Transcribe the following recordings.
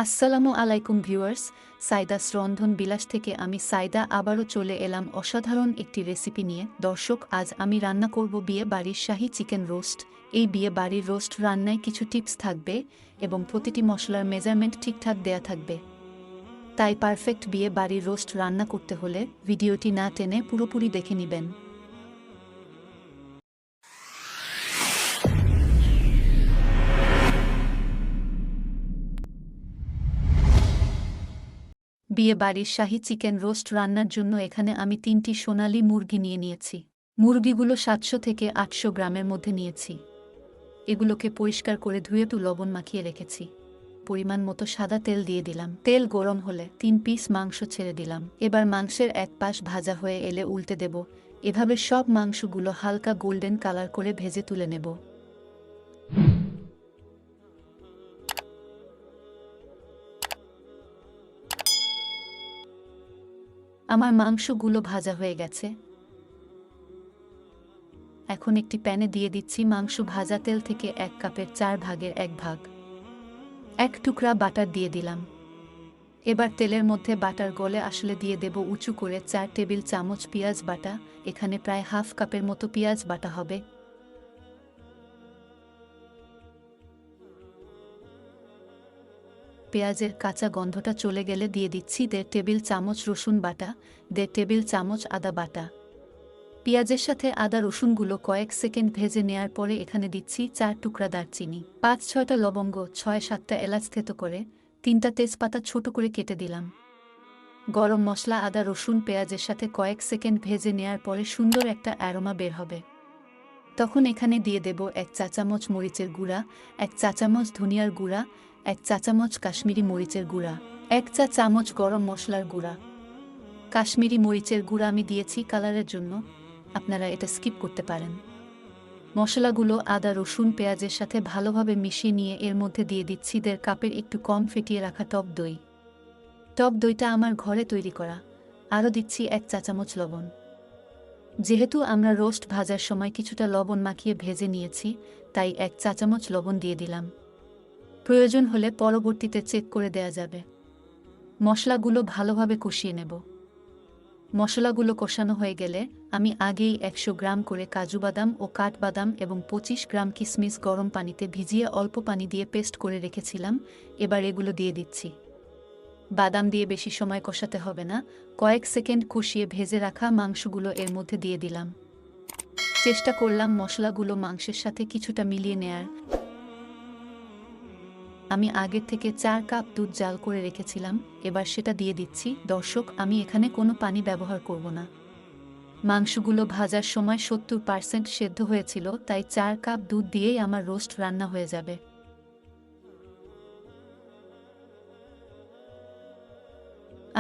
আসসালামু আলাইকুম ভিউয়ার্স, সাইদাস রন্ধন বিলাস থেকে আমি সাইদা আবারও চলে এলাম অসাধারণ একটি রেসিপি নিয়ে। দর্শক, আজ আমি রান্না করব বিয়ে বাড়ির শাহী চিকেন রোস্ট। এই বিয়ে বাড়ির রোস্ট রান্নায় কিছু টিপস থাকবে এবং প্রতিটি মশলার মেজারমেন্ট ঠিকঠাক দেয়া থাকবে। তাই পারফেক্ট বিয়ে বাড়ির রোস্ট রান্না করতে হলে ভিডিওটি না টেনে পুরোপুরি দেখে নেবেন। বিয়ে বাড়ির শাহী চিকেন রোস্ট রান্নার জন্য এখানে আমি 3টি সোনালী মুরগি নিয়েছি। মুরগিগুলো 700 থেকে 800 গ্রামের মধ্যে নিয়েছি। এগুলোকে পরিষ্কার করে ধুয়ে লবণ মাখিয়ে রেখেছি। পরিমাণ মতো সাদা তেল দিয়ে দিলাম। তেল গরম হলে 3 পিস মাংস ছেড়ে দিলাম। এবার মাংসের এক পাশ ভাজা হয়ে এলে উল্টে দেব। এভাবে সব মাংসগুলো হালকা গোল্ডেন কালার করে ভেজে তুলে নেব। আমার মাংসগুলো ভাজা হয়ে গেছে। এখন একটি প্যানে দিয়ে দিচ্ছি মাংস ভাজা তেল থেকে 1 কাপের 4 ভাগের 1 ভাগ। 1 টুকরা বাটার দিয়ে দিলাম। এবার তেলের মধ্যে বাটার গলে আসলে দিয়ে দেব উঁচু করে 4 টেবিল চামচ পেঁয়াজ বাটা। এখানে প্রায় হাফ কাপের মতো পেঁয়াজ বাটা হবে। পেঁয়াজের কাঁচা গন্ধটা চলে গেলে দিয়ে দিচ্ছি 1.5 টেবিল চামচ রসুন বাটা, 1.5 টেবিল চামচ আদা বাটা। পেঁয়াজের সাথে আদা রসুনগুলো কয়েক সেকেন্ড ভেজে নেয়ার পরে এখানে দিচ্ছি 4 টুকরা দারচিনি, 5-6টা লবঙ্গ, 6-7টা এলাচ থেতো করে, 3টা তেজপাতা ছোট করে কেটে দিলাম। গরম মশলা আদা রসুন পেঁয়াজের সাথে কয়েক সেকেন্ড ভেজে নেয়ার পরে সুন্দর একটা অ্যারোমা বের হবে। তখন এখানে দিয়ে দেব 1 চা চামচ মরিচের গুঁড়া, 1 চা চামচ ধনিয়ার গুঁড়া, 1 চা চামচ কাশ্মীরি মরিচের গুঁড়া, 1 চা চামচ গরম মশলার গুঁড়া। কাশ্মীরি মরিচের গুঁড়া আমি দিয়েছি কালারের জন্য, আপনারা এটা স্কিপ করতে পারেন। মশলাগুলো আদা রসুন পেঁয়াজের সাথে ভালোভাবে মিশিয়ে নিয়ে এর মধ্যে দিয়ে দিচ্ছি 1.5 কাপের একটু কম ফেটিয়ে রাখা টক দই। টক দইটা আমার ঘরে তৈরি করা। আরও দিচ্ছি 1 চা চামচ লবণ। যেহেতু আমরা রোস্ট ভাজার সময় কিছুটা লবণ মাখিয়ে ভেজে নিয়েছি, তাই 1 চা চামচ লবণ দিয়ে দিলাম। প্রয়োজন হলে পরবর্তীতে চেক করে দেয়া যাবে। মশলাগুলো ভালোভাবে কষিয়ে নেব। মশলাগুলো কষানো হয়ে গেলে আমি আগেই 100 গ্রাম করে কাজু বাদাম ও কাঠবাদাম এবং 25 গ্রাম কিশমিশ গরম পানিতে ভিজিয়ে অল্প পানি দিয়ে পেস্ট করে রেখেছিলাম। এবার এগুলো দিয়ে দিচ্ছি। বাদাম দিয়ে বেশি সময় কষাতে হবে না, কয়েক সেকেন্ড কষিয়ে ভেজে রাখা মাংসগুলো এর মধ্যে দিয়ে দিলাম। চেষ্টা করলাম মশলাগুলো মাংসের সাথে কিছুটা মিলিয়ে নেয়ার। আমি আগের থেকে 4 কাপ দুধ জাল করে রেখেছিলাম, এবার সেটা দিয়ে দিচ্ছি। দর্শক, আমি এখানে কোনো পানি ব্যবহার করব না। মাংসগুলো ভাজার সময় 70% সেদ্ধ হয়েছিল, তাই 4 কাপ দুধ দিয়েই আমার রোস্ট রান্না হয়ে যাবে।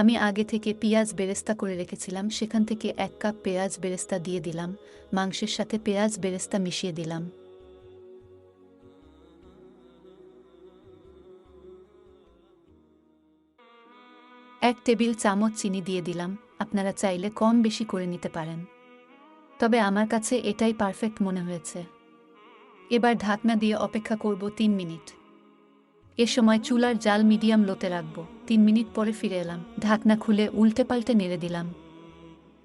আমি আগে থেকে পেঁয়াজ বেরেস্তা করে রেখেছিলাম, সেখান থেকে 1 কাপ পেঁয়াজ বেরেস্তা দিয়ে দিলাম। মাংসের সাথে পেঁয়াজ বেরেস্তা মিশিয়ে দিলাম। এক টেবিল চামচ চিনি দিয়ে দিলাম। আপনারা চাইলে কম বেশি করে নিতে পারেন, তবে আমার কাছে এটাই পারফেক্ট মনে হয়েছে। এবার ঢাকনা দিয়ে অপেক্ষা করব 3 মিনিট। এ সময় চুলার জাল মিডিয়াম লোতে রাখব। 3 মিনিট পরে ফিরে এলাম। ঢাকনা খুলে উল্টে পাল্টে নেড়ে দিলাম।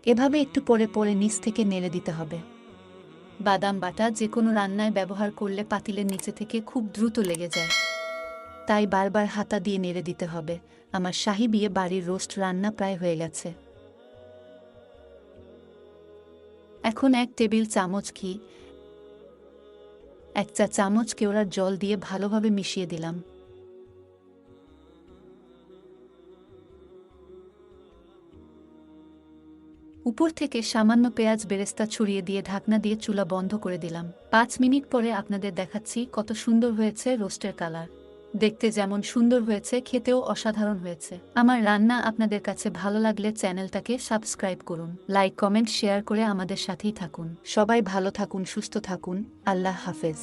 এভাবে একটু পরে পরে নিচ থেকে নেড়ে দিতে হবে। বাদাম বাটা যে কোনো রান্নায় ব্যবহার করলে পাতিলের নিচে থেকে খুব দ্রুত লেগে যায়, তাই বারবার হাতা দিয়ে নেড়ে দিতে হবে। আমার শাহী বিয়ে বাড়ির রোস্ট রান্না প্রায় হয়ে গেছে। এখন 1 টেবিল চামচ ঘি, 1 চা চামচ কেওড়ার জল দিয়ে ভালোভাবে মিশিয়ে দিলাম। উপর থেকে সামান্য পেঁয়াজ বেরেস্তা ছড়িয়ে দিয়ে ঢাকনা দিয়ে চুলা বন্ধ করে দিলাম। 5 মিনিট পরে আপনাদের দেখাচ্ছি কত সুন্দর হয়েছে রোস্টের কালার। দেখতে যেমন সুন্দর হয়েছে, খেতেও অসাধারণ হয়েছে। আমার রান্না আপনাদের কাছে ভালো লাগলে চ্যানেলটাকে সাবস্ক্রাইব করুন, লাইক কমেন্ট শেয়ার করে আমাদের সাথেই থাকুন। সবাই ভালো থাকুন, সুস্থ থাকুন। আল্লাহ হাফেজ।